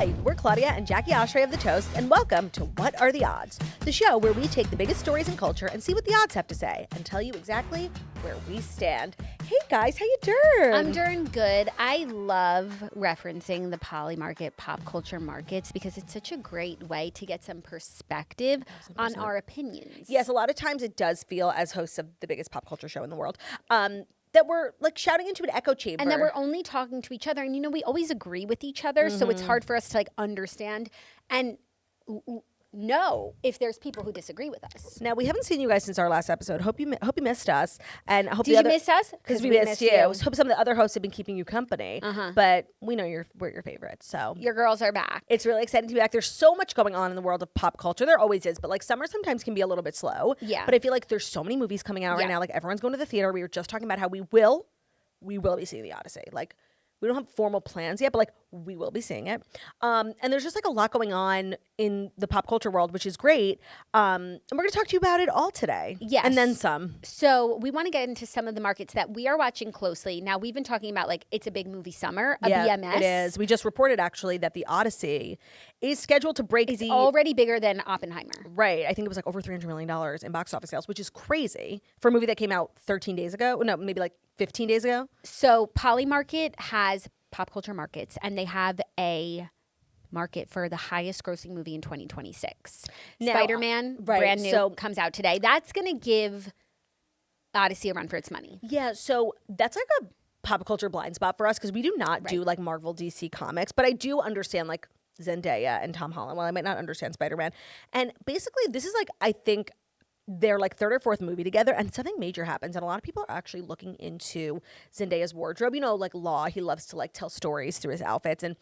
Hi, we're Claudia and Jackie Oshray of The Toast, and welcome to What Are the Odds, the show where we take the biggest stories in culture and see what the odds have to say and tell you exactly where we stand. Hey guys, how you doing? I'm doing good. I love referencing the Poly Market pop culture markets because it's such a great way to get some perspective on our opinions. Yes, a lot of times it does feel, as hosts of the biggest pop culture show in the world, that we're like shouting into an echo chamber. And that we're only talking to each other. And, you know, we always agree with each other. So it's hard for us to like understand and know if there's people who disagree with us. Now, we haven't seen you guys since our last episode. Hope you missed us. And I hope Did you miss us? Because we missed you. Hope some of the other hosts have been keeping you company. But we know we're your favorites. So Your girls are back. it's really exciting to be back. There's so much going on in the world of pop culture. There always is. But like summer sometimes can be a little bit slow. Yeah. But I feel like there's so many movies coming out right now. Like everyone's going to the theater. We were just talking about how we will be seeing the Odyssey. Like we don't have formal plans yet, but like we will be seeing it. And there's just like a lot going on in the pop culture world, which is great. And we're going to talk to you about it all today. Yes. And then some. So we want to get into some of the markets that we are watching closely. Now, we've been talking about like it's a big movie summer, BMS. It is. We just reported actually that the Odyssey is scheduled to break It's already bigger than Oppenheimer. Right. I think it was like over $300 million in box office sales, which is crazy for a movie that came out 13 days ago. No, maybe like 15 days ago. So Poly Market has pop culture markets, and they have a market for the highest grossing movie in 2026. Now, Spider-Man, right, brand new, so- comes out today. That's going to give Odyssey a run for its money. Yeah. So that's like a pop culture blind spot for us because we do not do like Marvel DC comics, but I do understand like Zendaya and Tom Holland. Well, I might not understand Spider-Man. And basically this is like, I think their like third or fourth movie together and something major happens. And a lot of people are actually looking into Zendaya's wardrobe. You know, like Law, he loves to like tell stories through his outfits. And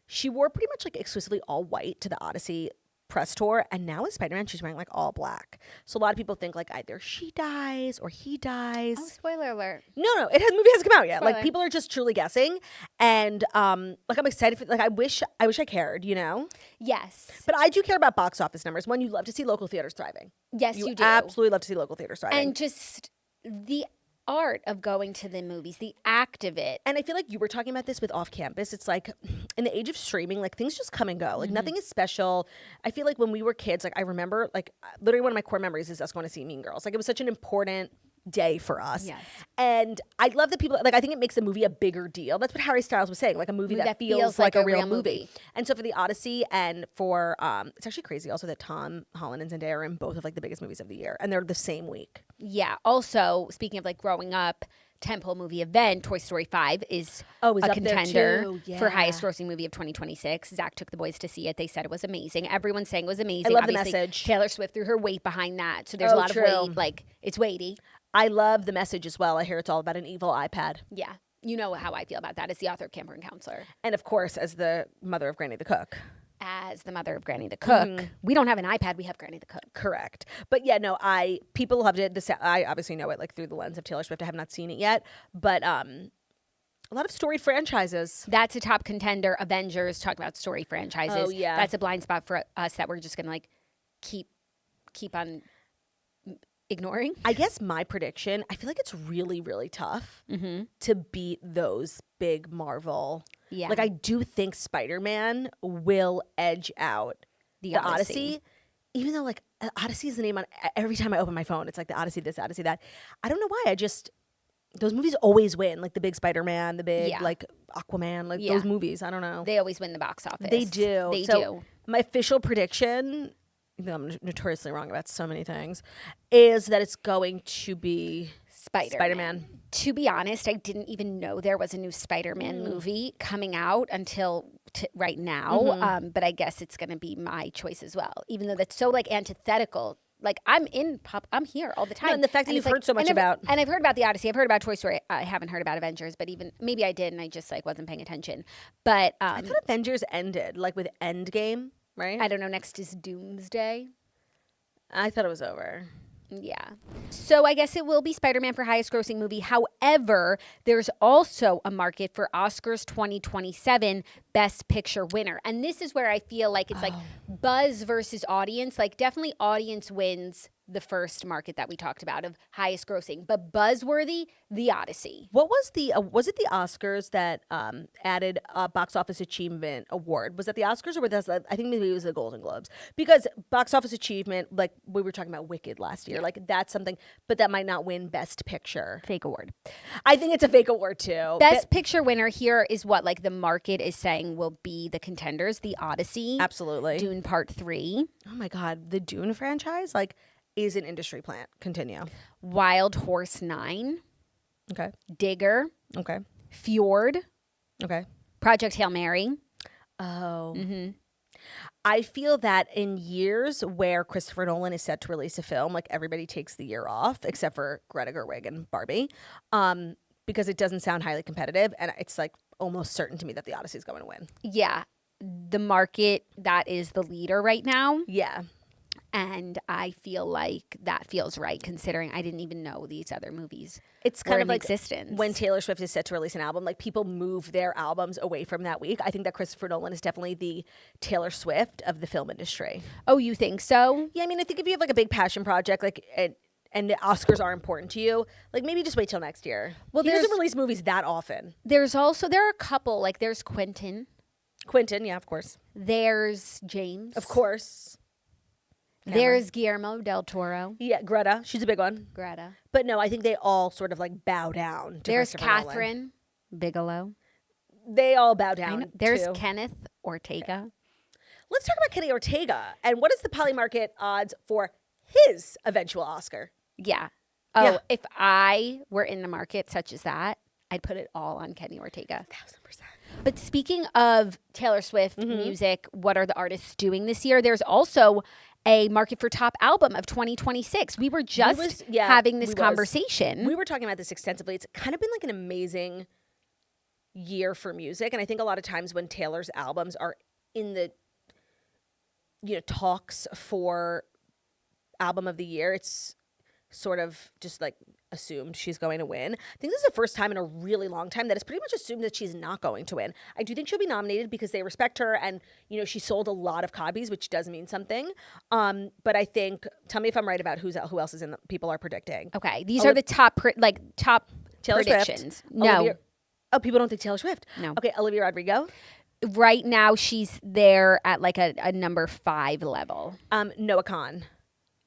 she wore pretty much like exclusively all white to the Odyssey press tour, and now with Spider-Man she's wearing like all black. So a lot of people think like either she dies or he dies. Oh, spoiler alert. No, movie hasn't come out yet. Spoiler. Like people are just truly guessing, and like I'm excited for, like I wish I cared, you know. Yes. But I do care about box office numbers. One, you love to see local theaters thriving. Yes, you do. Absolutely love to see local theaters thriving. And just the art of going to the movies, the act of it. And I feel like you were talking about this with Off Campus. It's like in the age of streaming, like things just come and go. Like nothing is special. I feel like when we were kids, like I remember like literally one of my core memories is us going to see Mean Girls. Like it was such an important day for us. Yes. And I love that people, like I think it makes a movie a bigger deal. That's what Harry Styles was saying, like a movie that feels like a real movie. And so for the Odyssey and for, it's actually crazy also that Tom Holland and Zendaya are in both of like the biggest movies of the year. And they're the same week. Yeah. Also, speaking of like growing up, tentpole movie event, Toy Story 5 is is a up there contender too. for Yeah. highest grossing movie of 2026. Zach took the boys to see it. They said it was amazing. Everyone's saying it was amazing. I love Obviously, the message. Taylor Swift threw her weight behind that. So there's Oh, a lot true. of weight. Like, it's weighty. I love the message as well. I hear it's all about an evil iPad. Yeah. You know how I feel about that as the author of Camper and Counselor. And of course, as the mother of Granny the Cook. As the mother of Granny the Cook, we don't have an iPad. We have Granny the Cook. Correct. But yeah, no, people loved it. I obviously know it like through the lens of Taylor Swift. I have not seen it yet, but a lot of storied franchises. That's a top contender. Avengers, talk about story franchises. Oh, yeah. That's a blind spot for us that we're just going to like keep on ignoring. I guess my prediction, I feel like it's really, really tough to beat those big Marvel. Yeah. Like I do think Spider-Man will edge out The Odyssey. even though like Odyssey is the name on every time I open my phone. It's like the Odyssey this, Odyssey that. I don't know why. Those movies always win. Like the big Spider-Man, the big like Aquaman, like those movies. I don't know. They always win the box office. They do. They So do. My official prediction, even though I'm notoriously wrong about so many things, is that it's going to be Spider-Man. To be honest, I didn't even know there was a new Spider-Man movie coming out until right now. But I guess it's going to be my choice as well, even though that's so like antithetical. Like I'm in pop, I'm here all the time. No, and the fact that you've heard so much about, and I've heard about the Odyssey, I've heard about Toy Story. I haven't heard about Avengers, but even maybe I did, and I just like wasn't paying attention. But I thought Avengers ended like with Endgame, right? I don't know. Next is Doomsday. I thought it was over. Yeah. So I guess it will be Spider-Man for highest grossing movie. However, there's also a market for Oscars 2027 Best Picture winner. And this is where I feel like it's like buzz versus audience. Like definitely audience wins the first market that we talked about of highest grossing, but buzzworthy, The Odyssey. What was was it the Oscars that added a box office achievement award? Was that the Oscars or was that, I think maybe it was the Golden Globes? Because box office achievement, like we were talking about Wicked last year, like that's something, but that might not win Best Picture. Fake award. I think it's a fake award too. Best Picture winner here is what like the market is saying will be the contenders: The Odyssey, Absolutely. Dune Part 3, Oh my God, the Dune franchise is an industry plant. Continue. Wild Horse 9, Okay. Digger, Okay. Fjord, Okay. Project Hail Mary. Oh. Mm-hmm. I feel that in years where Christopher Nolan is set to release a film, like everybody takes the year off except for Greta Gerwig and Barbie, because it doesn't sound highly competitive, and it's like almost certain to me that The Odyssey is going to win. Yeah, the market that is the leader right now. Yeah. And I feel like that feels right, considering I didn't even know these other movies It's were kind of in like existence. when Taylor Swift is set to release an album, like people move their albums away from that week. I think that Christopher Nolan is definitely the Taylor Swift of the film industry. Oh, you think so? Yeah, I mean, I think if you have like a big passion project, like and the Oscars are important to you, like maybe just wait till next year. Well, He doesn't there's- release movies that often. There are a couple, like there's Quentin, Quentin, yeah, of course. there's James. Of course. There's Guillermo del Toro, Yeah, Greta. She's a big one. Greta. But no, I think they all sort of like bow down to There's Christopher Nolan. Catherine Bigelow. They all bow I down. know. There's too. Kenneth Ortega. Let's talk about Kenny Ortega. And what is the Poly Market odds for his eventual Oscar? Yeah. Oh, Yeah. if I were in the market such as that, I'd put it all on Kenny Ortega. 1,000%. But speaking of Taylor Swift Mm-hmm. music, what are the artists doing this year? There's also a market for top album of 2026. We were just having this conversation. We were talking about this extensively. It's kind of been like an amazing year for music. And I think a lot of times when Taylor's albums are in the talks for album of the year, it's sort of just like assumed she's going to win. I think this is the first time in a really long time that it's pretty much assumed that she's not going to win. I do think she'll be nominated because they respect her, and she sold a lot of copies, which does mean something. But I think, tell me if I'm right about who else is in the people are predicting. Okay, these are the top Taylor predictions. Swift. No, Oh, people don't think Taylor Swift. No. Okay, Olivia Rodrigo. right now she's there at like a number 5 level. Noah Khan.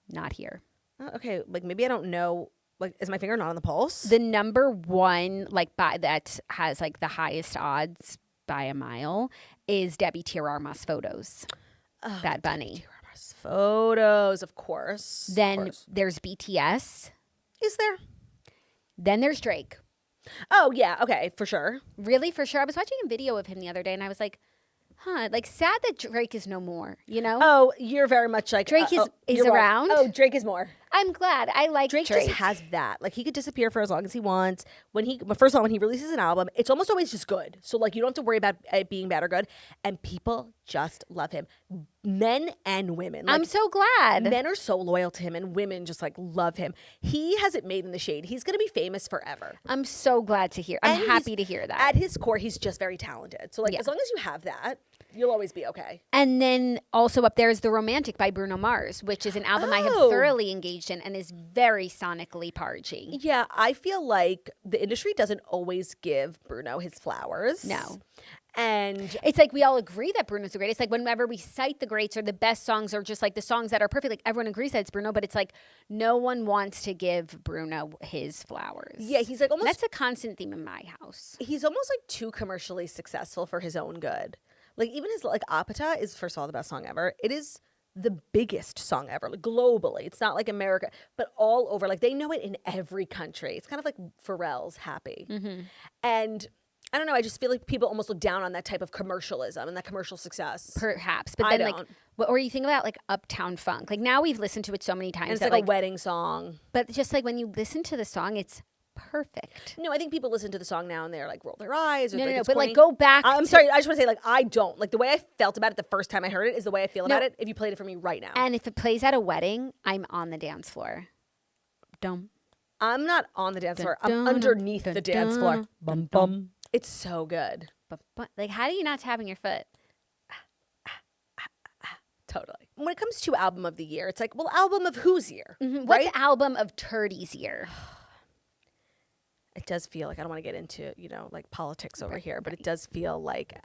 Not here. Oh, okay, like maybe I don't know. Like, is my finger not on the pulse? The number 1, that has like the highest odds by a mile, is Debbie Tirarmas Photos. Bad Bunny. Photos, of course. Then there's BTS. Is there? Then there's Drake. Oh yeah, okay, for sure. Really, for sure. I was watching a video of him the other day, and I was like, like sad that Drake is no more, Oh, you're very much like Drake is you're right. around. Oh, Drake is more. I'm glad. I like Drake Drake. just has that. Like he could disappear for as long as he wants. First of all, when he releases an album, it's almost always just good. So like you don't have to worry about it being bad or good. And people just love him, men and women. Like, I'm so glad. men are so loyal to him, and women just like love him. He has it made in the shade. He's gonna be famous forever. I'm so glad to hear. I'm And happy to hear that. At his core, he's just very talented. So like as long as you have that, you'll always be okay. And then also up there is The Romantic by Bruno Mars, which is an album I have Oh. thoroughly engaged in and is very sonically pargy. Yeah, I feel like the industry doesn't always give Bruno his flowers. No. And It's like we all agree that Bruno's the greatest. Like whenever we cite the greats or the best songs or just like the songs that are perfect, like everyone agrees that it's Bruno, but it's like no one wants to give Bruno his flowers. yeah, he's like almost That's a constant theme in my house. he's almost like too commercially successful for his own good. Like even his like Apata is first of all the best song ever. It is the biggest song ever, like globally. It's not like America, but all over. Like they know it in every country. It's kind of like Pharrell's Happy. And I don't know, I just feel like people almost look down on that type of commercialism and that commercial success. Perhaps. But I then don't. or you think about like Uptown Funk. Like now we've listened to it so many times And it's that like a wedding song. but just like when you listen to the song, it's perfect. No, I think people listen to the song now and they're like roll their eyes or No, like no, it's but corny. like go back. I'm to- sorry, I just want to say like I don't. Like the way I felt about it the first time I heard it is the way I feel about it if you played it for me right now. And if it plays at a wedding, I'm on the dance floor. Dum. I'm not on the dance floor. I'm dun, underneath dun, the dance dun, floor. dun, Bum dun. bum. It's so good. But like, how do you not tapping your foot? Totally. when it comes to album of the year, it's like, well, album of whose year, What's right? album of Turdy's year? It does feel like, I don't want to get into, like politics over here, but it does feel like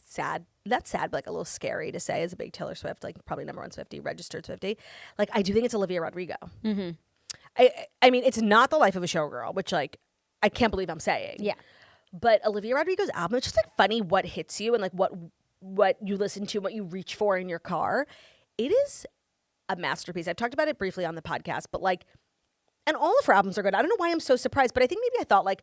sad. Not sad, but like a little scary to say as a big Taylor Swift, like probably number one Swiftie, registered Swiftie. Like, I do think it's Olivia Rodrigo. I mean, it's not The Life of a Showgirl, which like, I can't believe I'm saying. Yeah. But Olivia Rodrigo's album, it's just like funny what hits you and like what you listen to, what you reach for in your car. It is a masterpiece. I've talked about it briefly on the podcast, but like, and all of her albums are good. I don't know why I'm so surprised, but I think maybe I thought like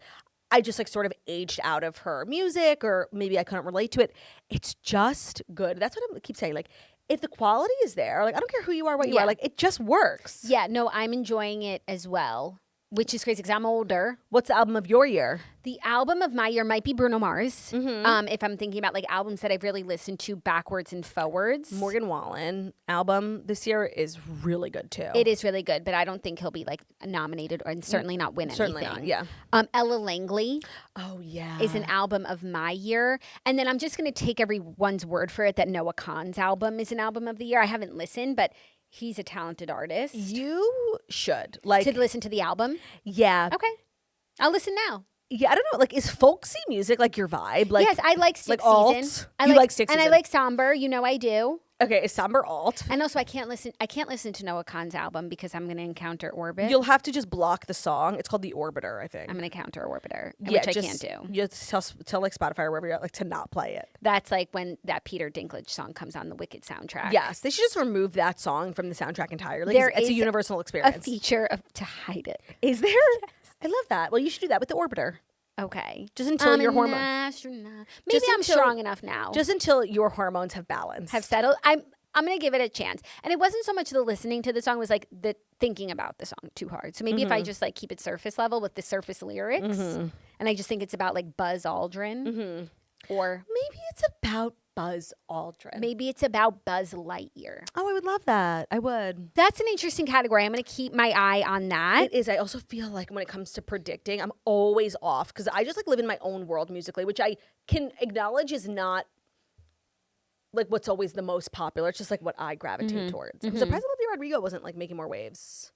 I just like sort of aged out of her music, or maybe I couldn't relate to it. It's just good. That's what I keep saying. Like, if the quality is there, like I don't care who you are, what you are, like it just works. Yeah, no, I'm enjoying it as well, which is crazy because I'm older. What's the album of your year? The album of my year might be Bruno Mars. If I'm thinking about like albums that I've really listened to backwards and forwards. Morgan Wallen album this year is really good too. It is really good, but I don't think he'll be like nominated and certainly not win Certainly anything. not, yeah. Ella Langley Oh yeah. is an album of my year. And then I'm just going to take everyone's word for it that Noah Kahan's album is an album of the year. I haven't listened, but he's a talented artist. You should like To listen to the album? yeah. Okay. I'll listen now. Yeah, I don't know. Like, is folksy music like your vibe? Like, yes, I like Stick like alt? Season. You like Stick And I Season? like Somber. You know I do. okay, is somber alt? And also I can't listen to Noah Kahan's album because I'm going to encounter Orbit. You'll have to just block the song. It's called The Orbiter, I think. I'm going to counter Orbiter, yeah, which I just, can't do. You tell like Spotify or wherever you're at, like to not play it. That's like when that Peter Dinklage song comes on the Wicked soundtrack. Yes, they should just remove that song from the soundtrack entirely. 'Cause There it's a is universal A experience. feature to hide it. Is there? I love that. Well, you should do that with The Orbiter. Okay. Just until I'm your an hormones. astronaut. Maybe Just I'm until- strong enough now. Just until your hormones have balance. have settled. I'm going to give it a chance. And it wasn't so much the listening to the song, it was like the thinking about the song too hard. So maybe if I just like keep it surface level with the surface lyrics, and I just think it's about like Buzz Aldrin, or Maybe it's about Buzz Aldrin. maybe it's about Buzz Lightyear. Oh, I would love that. I would. That's an interesting category. I'm going to keep my eye on that. It is. I also feel like when it comes to predicting, I'm always off because I just like live in my own world musically, which I can acknowledge is not like what's always the most popular. It's just like what I gravitate towards. I'm surprised Olivia Rodrigo wasn't like making more waves.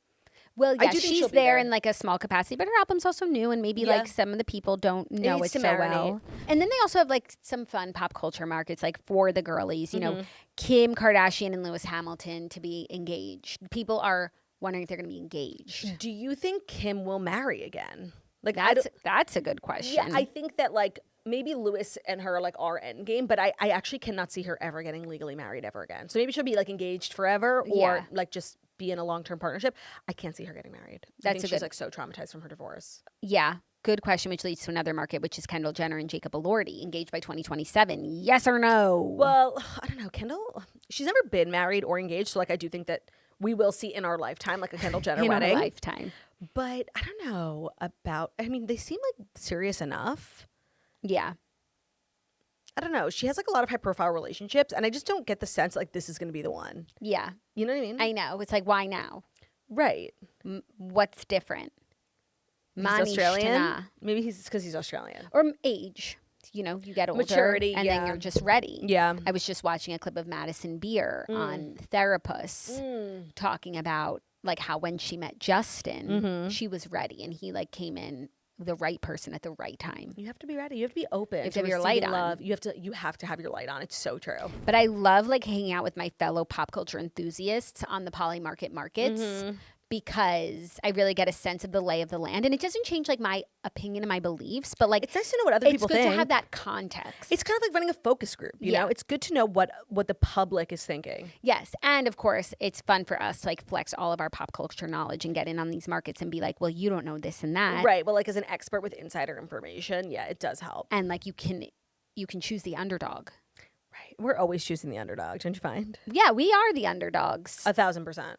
Well, I yeah, do think she's she'll be there there. in like a small capacity, but her album's also new, and maybe Yeah. like some of the people don't know needs it to so marinate. well. And then they also have like some fun pop culture markets, like for the girlies, you Mm-hmm. know, Kim Kardashian and Lewis Hamilton to be engaged. People are wondering if they're going to be engaged. Do you think Kim will marry again? Like I don't, That's a good question. yeah, I think that like maybe Lewis and her like are endgame, but I actually cannot see her ever getting legally married ever again. So maybe she'll be like engaged forever or Yeah. like just be in a long-term partnership. I can't see her getting married. I That's think a she's good- like so traumatized from her divorce. Yeah. Good question, which leads to another market, which is Kendall Jenner and Jacob Elordi, engaged by 2027. Yes or no? Well, I don't know. Kendall, she's never been married or engaged. So, like, I do think that we will see in our lifetime, like, a Kendall Jenner in our wedding. lifetime. But I don't know about, I mean, they seem like serious enough. Yeah. I don't know. She has, like, a lot of high profile relationships. And I just don't get the sense, like, this is going to be the one. Yeah. You know what I mean? I know. It's like, why now? right. What's different? He's Manish Australian. Tana. Maybe he's because he's Australian. Or age. You know, you get older. Maturity, and yeah. then you're just ready. Yeah. I was just watching a clip of Madison Beer on Therapist talking about like how when she met Justin, she was ready and he like came in the right person at the right time. You have to be ready. You have to be open. have to have your light receiving on. love. You have to have your light on. It's so true. But I love like hanging out with my fellow pop culture enthusiasts on the Poly markets because I really get a sense of the lay of the land. And it doesn't change like my opinion and my beliefs, but like It's nice to know what other it's people good think. to have that context. It's kind of like running a focus group, you Yeah. know? It's good to know what the public is thinking. Yes. And of course, it's fun for us to like flex all of our pop culture knowledge and get in on these markets and be like, well, you don't know this and that. Right. Well, like as an expert with insider information, yeah, it does help. And like you can choose the underdog. Right. We're always choosing the underdog, don't you find? Yeah, we are the underdogs. 1,000%.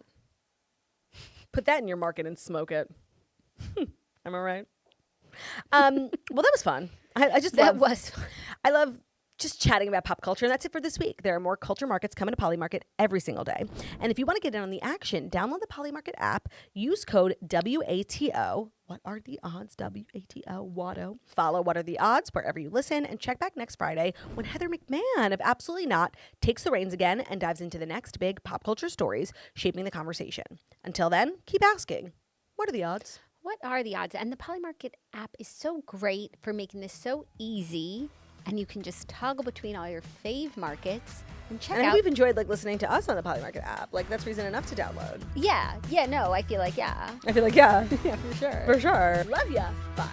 Put that in your market and smoke it. Am I right? Well, that was fun. I just That love, was I love just chatting about pop culture. And that's it for this week. There are more culture markets coming to Polymarket every single day. And if you want to get in on the action, download the Polymarket app, use code WATO. What are the odds? WATO, WATO. Follow What Are the Odds wherever you listen, and check back next Friday when Heather McMahon of Absolutely Not takes the reins again and dives into the next big pop culture stories shaping the conversation. Until then, keep asking, what are the odds? What are the odds? And the Polymarket app is so great for making this so easy. And you can just toggle between all your fave markets and check And out. we've enjoyed listening to us on the Polymarket app. That's reason enough to download. Yeah, no, I feel like, yeah. I feel like, yeah, Yeah, for sure. for sure. Love ya. Bye.